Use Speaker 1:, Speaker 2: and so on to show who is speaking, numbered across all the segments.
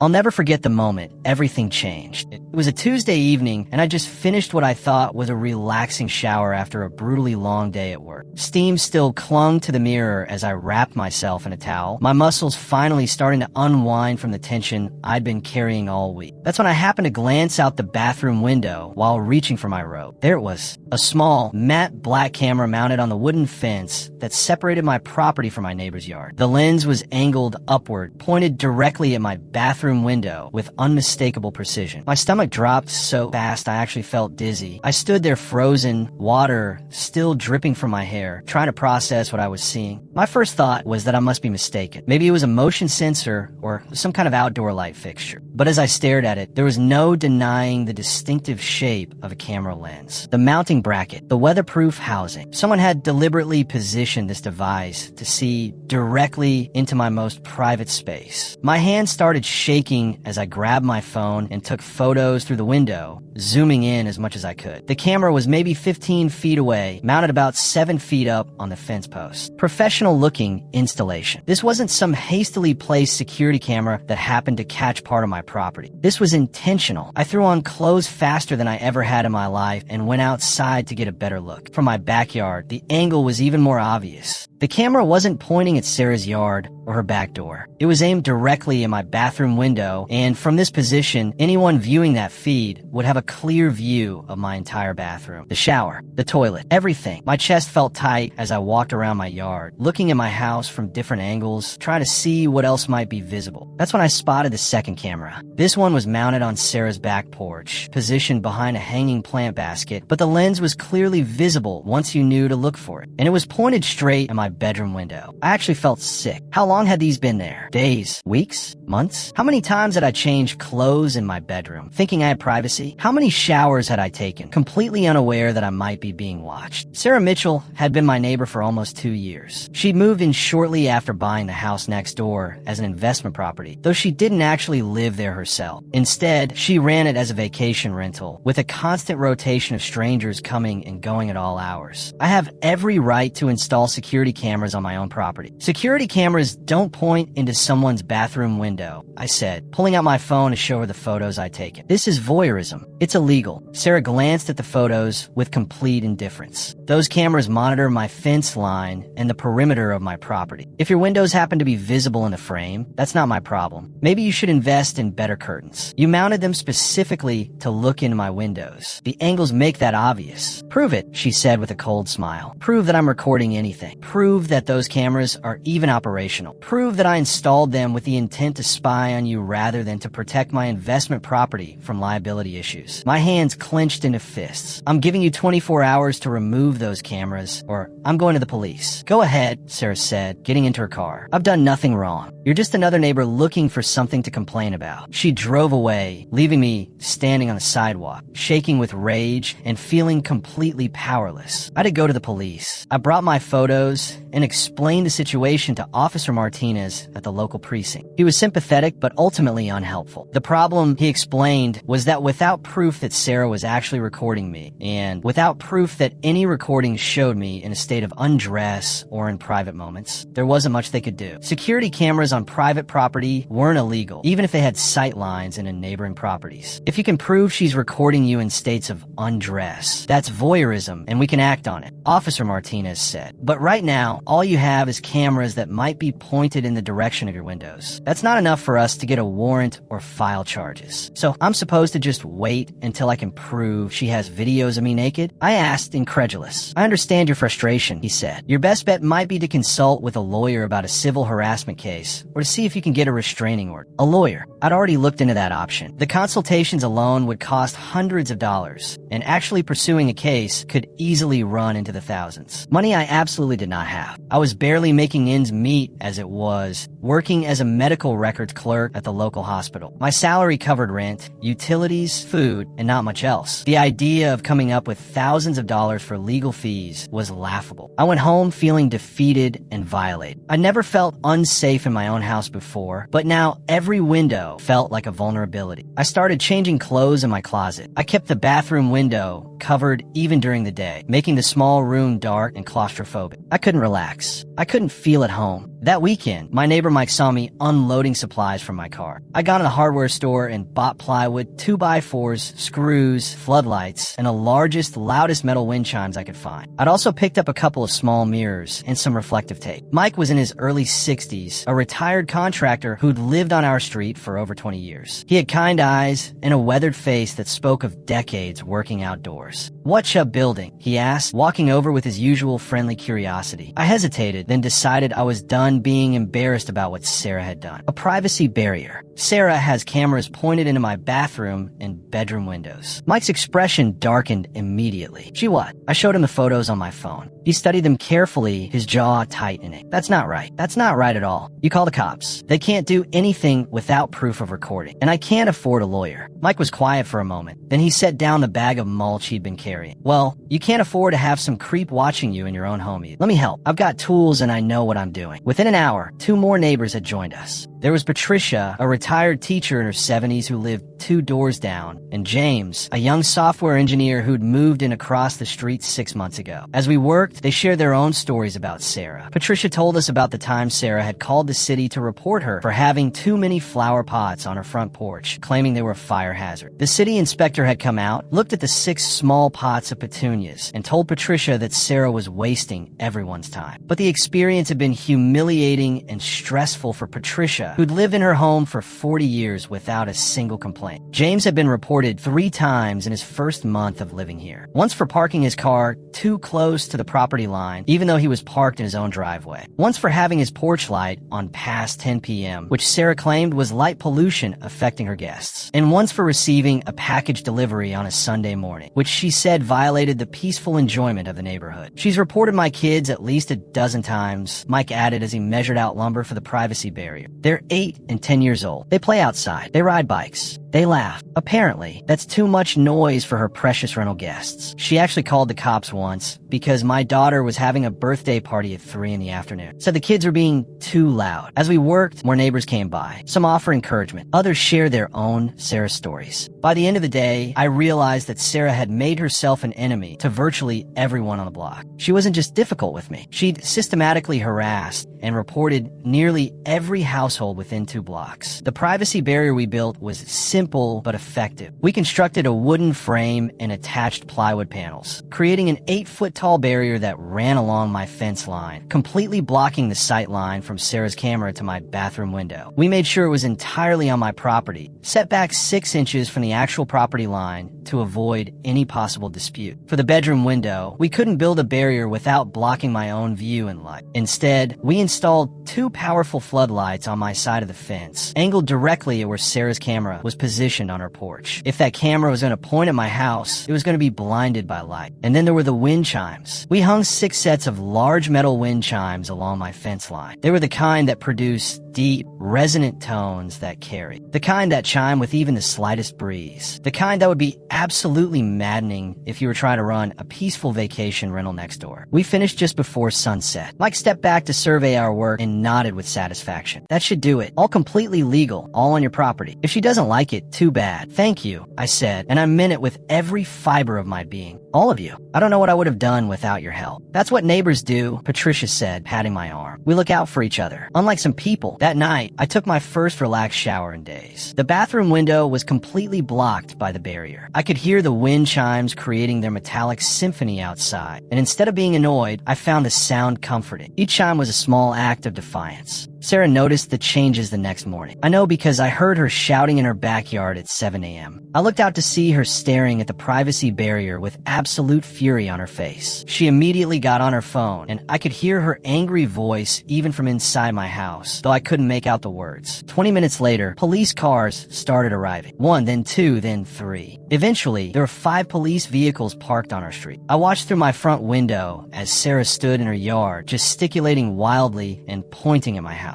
Speaker 1: I'll never forget the moment everything changed. It was a Tuesday evening, and I just finished what I thought was a relaxing shower after a brutally long day at work. Steam still clung to the mirror as I wrapped myself in a towel, my muscles finally starting to unwind from the tension I'd been carrying all week. That's when I happened to glance out the bathroom window while reaching for my robe. There it was, a small, matte black camera mounted on the wooden fence that separated my property from my neighbor's yard. The lens was angled upward, pointed directly at my bathroom window with unmistakable precision. My stomach dropped so fast I actually felt dizzy. I stood there frozen, water still dripping from my hair, trying to process what I was seeing. My first thought was that I must be mistaken. Maybe it was a motion sensor or some kind of outdoor light fixture. But as I stared at it, there was no denying the distinctive shape of a camera lens. The mounting bracket, the weatherproof housing. Someone had deliberately positioned this device to see directly into my most private space. My hand started shaking as I grabbed my phone and took photos through the window, zooming in as much as I could. The camera was maybe 15 feet away, mounted about 7 feet up on the fence post. Professional-looking installation. This wasn't some hastily placed security camera that happened to catch part of my property. This was intentional. I threw on clothes faster than I ever had in my life and went outside to get a better look. From my backyard, the angle was even more obvious. The camera wasn't pointing at Sarah's yard or her back door. It was aimed directly in my bathroom window, and from this position, anyone viewing that feed would have a clear view of my entire bathroom. The shower, the toilet, everything. My chest felt tight as I walked around my yard, looking at my house from different angles, trying to see what else might be visible. That's when I spotted the second camera. This one was mounted on Sarah's back porch, positioned behind a hanging plant basket, but the lens was clearly visible once you knew to look for it, and it was pointed straight at my bedroom window. I actually felt sick. How long had these been there? Days? Weeks? Months? How many times had I changed clothes in my bedroom, thinking I had privacy? How many showers had I taken, completely unaware that I might be being watched? Sarah Mitchell had been my neighbor for almost 2 years. She'd moved in shortly after buying the house next door as an investment property, though she didn't actually live there herself. Instead, she ran it as a vacation rental, with a constant rotation of strangers coming and going at all hours. I have every right to install security cameras on my own property. Security cameras don't point into someone's bathroom window, I said, pulling out my phone to show her the photos I'd taken. This is voyeurism. It's illegal. Sarah glanced at the photos with complete indifference. Those cameras monitor my fence line and the perimeter of my property. If your windows happen to be visible in the frame, that's not my problem. Maybe you should invest in better curtains. You mounted them specifically to look into my windows. The angles make that obvious. Prove it, she said with a cold smile. Prove that I'm recording anything. Prove that those cameras are even operational. Prove that I installed them with the intent to spy on you rather than to protect my investment property from liability issues. My hands clenched into fists. I'm giving you 24 hours to remove those cameras, or I'm going to the police. Go ahead, Sarah said, getting into her car. I've done nothing wrong. You're just another neighbor looking for something to complain about. She drove away, leaving me standing on the sidewalk, shaking with rage and feeling completely powerless. I had to go to the police. I brought my photos and explained the situation to Officer Martinez at the local precinct. He was sympathetic, but ultimately unhelpful. The problem, he explained, was that without proof that Sarah was actually recording me, and without proof that any recording showed me in a state of undress or in private moments, there wasn't much they could do. Security cameras on private property weren't illegal, even if they had sight lines into neighboring properties. If you can prove she's recording you in states of undress, that's voyeurism, and we can act on it, Officer Martinez said. But right now, all you have is cameras that might be pointed in the direction of your windows. That's not enough for us to get a warrant or file charges. So I'm supposed to just wait until I can prove she has videos of me naked? I asked, incredulous. I understand your frustration, he said. Your best bet might be to consult with a lawyer about a civil harassment case, or to see if you can get a restraining order. A lawyer. I'd already looked into that option. The consultations alone would cost hundreds of dollars, and actually pursuing a case could easily run into the thousands. Money I absolutely did not have. I was barely making ends meet as it was, working as a medical records clerk at the local hospital. My salary covered rent, utilities, food, and not much else. The idea of coming up with thousands of dollars for legal fees was laughable. I went home feeling defeated cheated, and violated. I never felt unsafe in my own house before, but now every window felt like a vulnerability. I started changing clothes in my closet. I kept the bathroom window covered even during the day, making the small room dark and claustrophobic. I couldn't relax. I couldn't feel at home. That weekend, my neighbor Mike saw me unloading supplies from my car. I got in a hardware store and bought plywood, 2x4s, screws, floodlights, and the largest, loudest metal wind chimes I could find. I'd also picked up a couple of small mirrors and some reflective tape. Mike was in his early 60s, a retired contractor who'd lived on our street for over 20 years. He had kind eyes and a weathered face that spoke of decades working outdoors. "What's up building?" he asked, walking over with his usual friendly curiosity. I hesitated, then decided I was done being embarrassed about what Sarah had done. A privacy barrier. Sarah has cameras pointed into my bathroom and bedroom windows. Mike's expression darkened immediately. "She what?" I showed him the photos on my phone. He studied them carefully, his jaw tightening. "That's not right. That's not right at all. You call the cops. They can't do anything without proof of recording. And I can't afford a lawyer." Mike was quiet for a moment. Then he set down the bag of mulch he'd been carrying. "Well, you can't afford to have some creep watching you in your own home. Let me help. I've got tools and I know what I'm doing." Within an hour, 2 more neighbors had joined us. There was Patricia, a retired teacher in her 70s who lived 2 doors down, and James, a young software engineer who'd moved in across the street 6 months ago. As we worked, they shared their own stories about Sarah. Patricia told us about the time Sarah had called the city to report her for having too many flower pots on her front porch, claiming they were a fire hazard. The city inspector had come out, looked at the 6 small pots of petunias, and told Patricia that Sarah was wasting everyone's time. But the experience had been humiliating and stressful for Patricia, who'd lived in her home for 40 years without a single complaint. James had been reported 3 times in his first month of living here. Once for parking his car too close to the property line, even though he was parked in his own driveway. Once for having his porch light on past 10 p.m., which Sarah claimed was light pollution affecting her guests. And once for receiving a package delivery on a Sunday morning, which she said violated the peaceful enjoyment of the neighborhood. "She's reported my kids at least a dozen times," Mike added as he measured out lumber for the privacy barrier. "They're 8 and 10 years old. They play outside. They ride bikes. They laugh. Apparently, that's too much noise for her precious rental guests." She actually called the cops once because my daughter was having a birthday party at 3 in the afternoon. Said the kids were being too loud. As we worked, more neighbors came by. Some offer encouragement. Others share their own Sarah stories. By the end of the day, I realized that Sarah had made herself an enemy to virtually everyone on the block. She wasn't just difficult with me. She'd systematically harassed and reported nearly every household within 2 blocks. The privacy barrier we built was simple but effective. We constructed a wooden frame and attached plywood panels, creating an 8-foot-tall barrier that ran along my fence line, completely blocking the sight line from Sarah's camera to my bathroom window. We made sure it was entirely on my property, set back 6 inches from the actual property line to avoid any possible dispute. For the bedroom window, we couldn't build a barrier without blocking my own view and light. Instead, we installed 2 powerful floodlights on my side of the fence, angled directly at where Sarah's camera was positioned on her porch. If that camera was going to point at my house, it was going to be blinded by light. And then there were the wind chimes. We hung 6 sets of large metal wind chimes along my fence line. They were the kind that produced deep, resonant tones that carried. The kind that chime with even the slightest breeze. The kind that would be absolutely maddening if you were trying to run a peaceful vacation rental next door. We finished just before sunset. Mike stepped back to survey our work and nodded with satisfaction. "That should do it. All completely legal, all on your property. If she doesn't like it, too bad." "Thank you," I said, and I meant it with every fiber of my being. "All of you. I don't know what I would have done without your help." "That's what neighbors do," Patricia said, patting my arm. "We look out for each other. Unlike some people." That night, I took my first relaxed shower in days. The bathroom window was completely blocked by the barrier. I could hear the wind chimes creating their metallic symphony outside, and instead of being annoyed, I found the sound comforting. Each chime was a small act of defiance. Sarah noticed the changes the next morning. I know because I heard her shouting in her backyard at 7 a.m. I looked out to see her staring at the privacy barrier with absolute fury on her face. She immediately got on her phone, and I could hear her angry voice even from inside my house, though I couldn't make out the words. 20 minutes later, police cars started arriving. 1, then 2, then 3. Eventually, there were 5 police vehicles parked on our street. I watched through my front window as Sarah stood in her yard, gesticulating wildly and pointing at my house.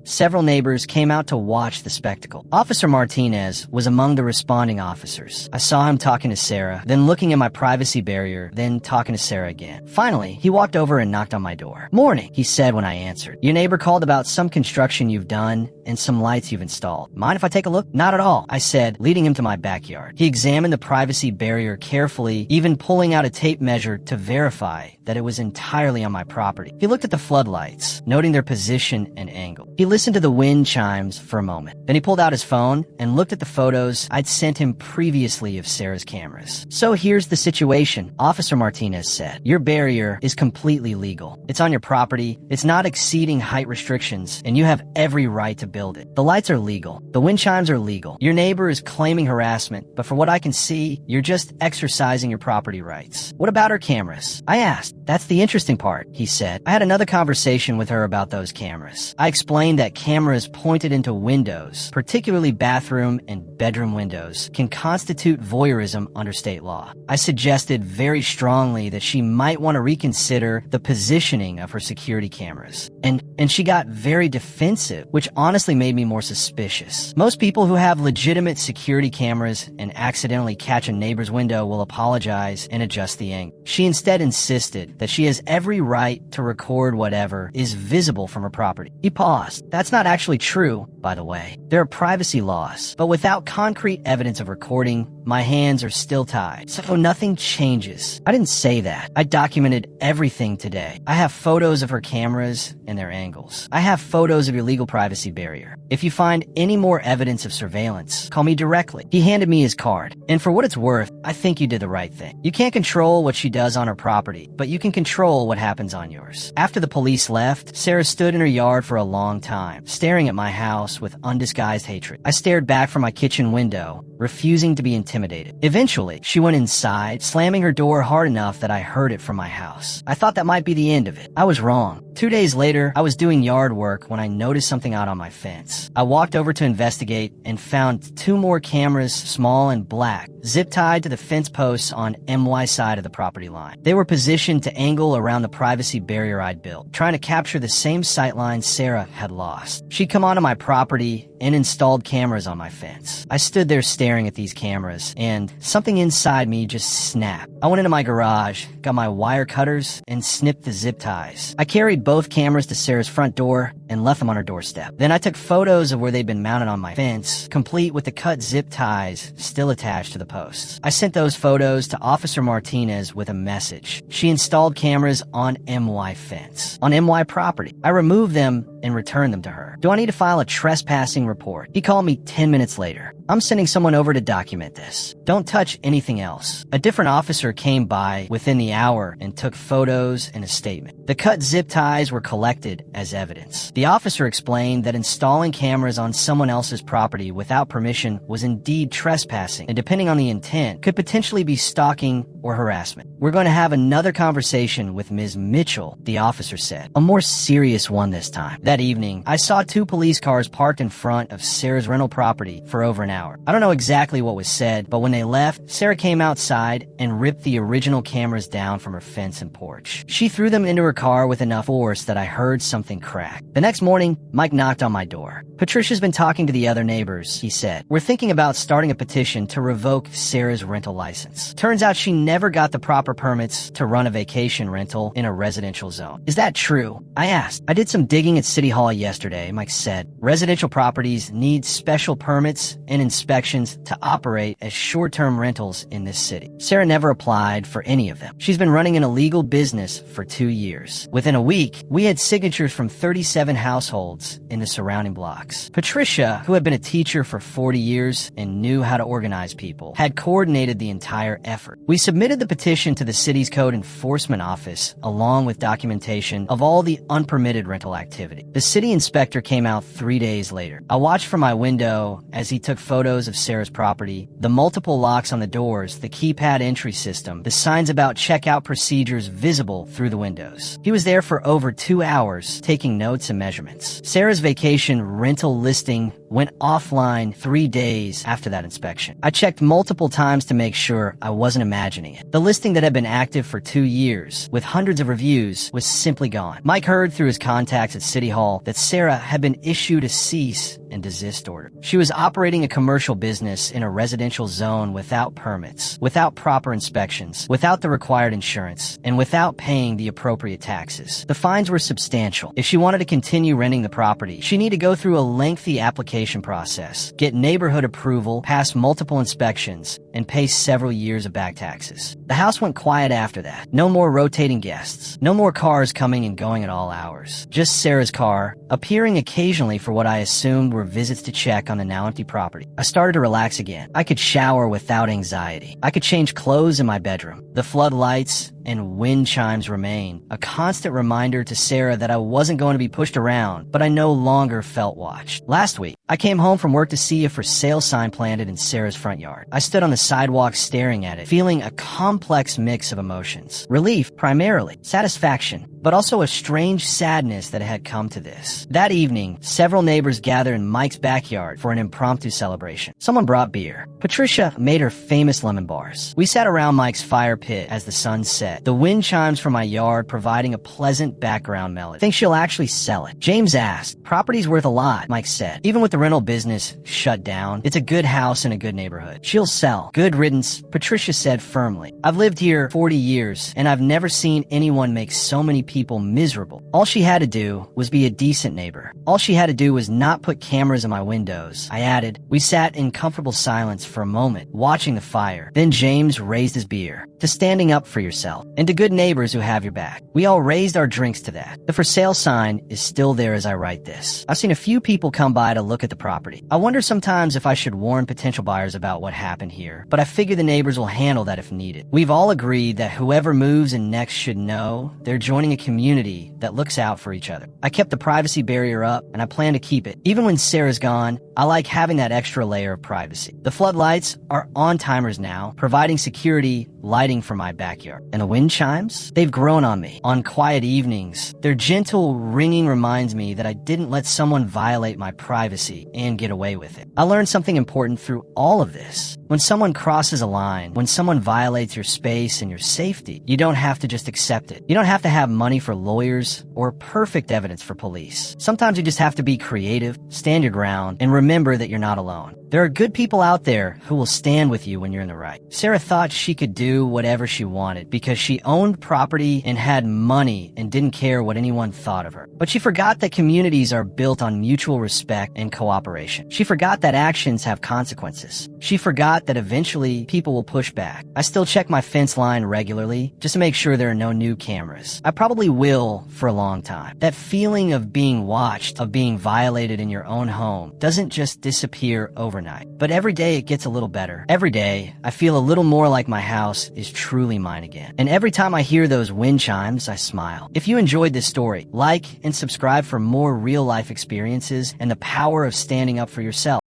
Speaker 1: Several neighbors came out to watch the spectacle. Officer Martinez was among the responding officers. I saw him talking to Sarah, then looking at my privacy barrier, then talking to Sarah again. Finally, he walked over and knocked on my door. "Morning," he said when I answered. "Your neighbor called about some construction you've done and some lights you've installed. Mind if I take a look?" "Not at all," I said, leading him to my backyard. He examined the privacy barrier carefully, even pulling out a tape measure to verify that it was entirely on my property. He looked at the floodlights, noting their position and angle. He listened to the wind chimes for a moment. Then he pulled out his phone and looked at the photos I'd sent him previously of Sarah's cameras. "So here's the situation," Officer Martinez said. "Your barrier is completely legal. It's on your property, it's not exceeding height restrictions, and you have every right to build it. The lights are legal. The wind chimes are legal. Your neighbor is claiming harassment, but for what I can see, you're just exercising your property rights. What about her cameras?" I asked. "That's the interesting part," he said. "I had another conversation with her about those cameras. I explained that cameras pointed into windows, particularly bathroom and bedroom windows, can constitute voyeurism under state law. I suggested very strongly that she might want to reconsider the positioning of her security cameras. And she got very defensive, which honestly made me more suspicious. Most people who have legitimate security cameras and accidentally catch a neighbor's window will apologize and adjust the angle. She instead insisted that she has every right to record whatever is visible from her property." He paused. "That's not actually true, by the way. There are privacy laws, but without concrete evidence of recording, my hands are still tied. So nothing changes." I didn't say that. I documented everything today. I have photos of her cameras and their angles. I have photos of your legal privacy barrier. If you find any more evidence of surveillance, call me directly. He handed me his card. "And for what it's worth, I think you did the right thing. You can't control what she does on her property, but you can control what happens on yours." After the police left, Sarah stood in her yard for a long time, staring at my house with undisguised hatred. I stared back from my kitchen window, refusing to be intimidated. Eventually, she went inside, slamming her door hard enough that I heard it from my house. I thought that might be the end of it. I was wrong. 2 days later, I was doing yard work when I noticed something out on my fence. I walked over to investigate and found 2 more cameras, small and black, zip-tied to the fence posts on MY side of the property line. They were positioned to angle around the privacy barrier I'd built, trying to capture the same sightline Sarah had lost. She'd come onto my property and installed cameras on my fence. I stood there staring at these cameras, and something inside me just snapped. I went into my garage, got my wire cutters, and snipped the zip ties. I carried both cameras to Sarah's front door and left them on her doorstep. Then I took photos of where they'd been mounted on my fence, complete with the cut zip ties still attached to the posts. I sent those photos to Officer Martinez with a message. She installed cameras on MY fence, on MY property. I removed them and returned them to her. "Do I need to file a trespassing report?" He called me 10 minutes later. "I'm sending someone over to document this. Don't touch anything else." A different officer came by within the hour and took photos and a statement. The cut zip ties were collected as evidence. The officer explained that installing cameras on someone else's property without permission was indeed trespassing, and depending on the intent, could potentially be stalking or harassment. "We're going to have another conversation with Ms. Mitchell," the officer said. A more serious one this time. That evening, I saw 2 police cars parked in front of Sarah's rental property for over an hour. I don't know exactly what was said, but when they left, Sarah came outside and ripped the original cameras down from her fence and porch. She threw them into her car with enough force that I heard something crack. The next morning, Mike knocked on my door. "Patricia's been talking to the other neighbors," he said. "We're thinking about starting a petition to revoke Sarah's rental license. Turns out she never got the proper permits to run a vacation rental in a residential zone." "Is that true?" I asked. "I did some digging at City Hall yesterday," Mike said. "Residential properties need special permits and inspections to operate as short-term rentals in this city. Sarah never applied for any of them. She's been running an illegal business for 2 years. Within a week, we had signatures from 37 households in the surrounding blocks. Patricia, who had been a teacher for 40 years and knew how to organize people, had coordinated the entire effort. We submitted the petition to the city's code enforcement office along with documentation of all the unpermitted rental activity. The city inspector came out 3 days later. I watched from my window as he took photos photos of Sarah's property, the multiple locks on the doors, the keypad entry system, the signs about checkout procedures visible through the windows. He was there for over 2 hours, taking notes and measurements. Sarah's vacation rental listing went offline 3 days after that inspection. I checked multiple times to make sure I wasn't imagining it. The listing that had been active for 2 years, with hundreds of reviews, was simply gone. Mike heard through his contacts at City Hall that Sarah had been issued a cease and desist order. She was operating a commercial business in a residential zone without permits, without proper inspections, without the required insurance, and without paying the appropriate taxes. The fines were substantial. If she wanted to continue renting the property, she needed to go through a lengthy application process, get neighborhood approval, pass multiple inspections, and pay several years of back taxes. The house went quiet after that. No more rotating guests. No more cars coming and going at all hours. Just Sarah's car, appearing occasionally for what I assumed were visits to check on the now empty property. I started to relax again. I could shower without anxiety. I could change clothes in my bedroom. The floodlights and wind chimes remained, a constant reminder to Sarah that I wasn't going to be pushed around, but I no longer felt watched. Last week, I came home from work to see a for sale sign planted in Sarah's front yard. I stood on the sidewalk staring at it, feeling a complex mix of emotions. Relief, primarily. Satisfaction, but also a strange sadness that had come to this. That evening, several neighbors gathered in Mike's backyard for an impromptu celebration. Someone brought beer. Patricia made her famous lemon bars. We sat around Mike's fire pit as the sun set, the wind chimes from my yard providing a pleasant background melody. Think she'll actually sell it? James asked. Property's worth a lot, Mike said. Even with the rental business shut down, it's a good house in a good neighborhood. She'll sell. Good riddance, Patricia said firmly. I've lived here 40 years, and I've never seen anyone make so many people miserable. All she had to do was be a decent neighbor. All she had to do was not put cameras in my windows. I added. We sat in comfortable silence for a moment, watching the fire. Then James raised his beer. To standing up for yourself, and to good neighbors who have your back. We all raised our drinks to that. The for sale sign is still there as I write this. I've seen a few people come by to look at the property. I wonder sometimes if I should warn potential buyers about what happened here, but I figure the neighbors will handle that if needed. We've all agreed that whoever moves in next should know they're joining a community that looks out for each other. I kept the privacy barrier up, and I plan to keep it. Even when Sarah's gone, I like having that extra layer of privacy. The floodlights are on timers now, providing security, lighting for my backyard. And the wind chimes? They've grown on me. On quiet evenings, their gentle ringing reminds me that I didn't let someone violate my privacy and get away with it. I learned something important through all of this. When someone crosses a line, when someone violates your space and your safety, you don't have to just accept it. You don't have to have money for lawyers or perfect evidence for police. Sometimes you just have to be creative, stand your ground, and remember that you're not alone. There are good people out there who will stand with you when you're in the right. Sarah thought she could do whatever she wanted because she owned property and had money and didn't care what anyone thought of her. But she forgot that communities are built on mutual respect and cooperation. She forgot that actions have consequences. She forgot that eventually people will push back. I still check my fence line regularly just to make sure there are no new cameras. I probably will for a long time. That feeling of being watched, of being violated in your own home, doesn't just disappear overnight. But every day it gets a little better. Every day, I feel a little more like my house is truly mine again. And every time I hear those wind chimes, I smile. If you enjoyed this story, like and subscribe for more real-life experiences and the power of standing up for yourself.